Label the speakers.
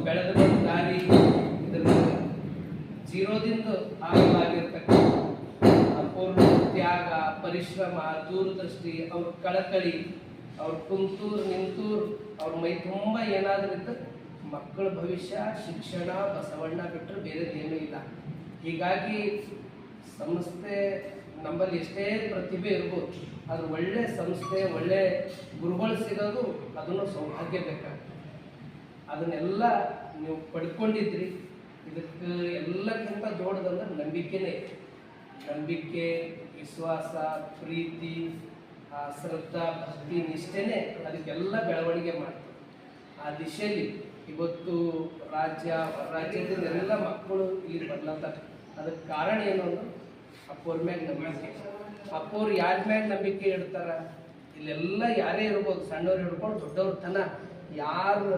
Speaker 1: ಬೆಳೆದ ಬಂದ ದಾರಿ ಇದರ ಜೀರೋದಿಂದ ಆರಂಭವಾಗಿರ್ತಕ್ಕಂಥ ಅಪೂರ್ಣ ತ್ಯಾಗ, ಪರಿಶ್ರಮ, ದೂರದೃಷ್ಟಿ, ಅವ್ರ ಕಳಕಳಿ, ಅವ್ರ ಕುಂತೂರು ನಿಂತೂರು, ಅವ್ರ ಮೈ ತುಂಬ ಏನಾದರೂ ಇದ್ದರೆ ಮಕ್ಕಳ ಭವಿಷ್ಯ ಶಿಕ್ಷಣ ಬಸವಣ್ಣ ಬಿಟ್ಟರೆ ಬೇರೆದೇನೂ ಇಲ್ಲ. ಹೀಗಾಗಿ ಸಂಸ್ಥೆ ನಮ್ಮಲ್ಲಿ ಎಷ್ಟೇ ಪ್ರತಿಭೆ ಇರ್ಬೋದು, ಆದ್ರೆ ಒಳ್ಳೆ ಸಂಸ್ಥೆ, ಒಳ್ಳೆ ಗುರುಗಳು ಸಿಗೋದು ಅದನ್ನು ಸೌಭಾಗ್ಯ ಬೇಕಾಗ್ತದೆ. ಅದನ್ನೆಲ್ಲ ನೀವು ಪಡ್ಕೊಂಡಿದ್ರಿ. ಇದಕ್ಕೆ ಎಲ್ಲಕ್ಕಿಂತ ದೊಡ್ಡದಂದ್ರೆ ನಂಬಿಕೆನೇ. ನಂಬಿಕೆ, ವಿಶ್ವಾಸ, ಪ್ರೀತಿ, ಶ್ರದ್ಧಾ, ಭಕ್ತಿ, ನಿಷ್ಠೆನೇ ಅದಕ್ಕೆಲ್ಲ ಬೆಳವಣಿಗೆ ಮಾಡ್ತದೆ. ಆ ದಿಶೆಯಲ್ಲಿ ಇವತ್ತು ರಾಜ್ಯ ಹೊರ ರಾಜ್ಯದಿಂದ ಎಲ್ಲ ಮಕ್ಕಳು ಇಲ್ಲಿ ಬದಲಾಗ್ತಾರೆ. ಅದಕ್ಕೆ ಕಾರಣ ಏನು ಅಂದ್ರೆ ಅಪ್ಪೋರ್ ಮ್ಯಾಗ ನಂಬಿಕೆ. ಅಪ್ಪೋರು ಯಾರ ಮ್ಯಾಗ ನಂಬಿಕೆ ಇಡ್ತಾರ, ಇಲ್ಲೆಲ್ಲ ಯಾರೇ ಇರ್ಬೋದು, ಸಣ್ಣವ್ರು ಹಿಡ್ಕೊಂಡು ದೊಡ್ಡವ್ರ ತನ ಯಾರು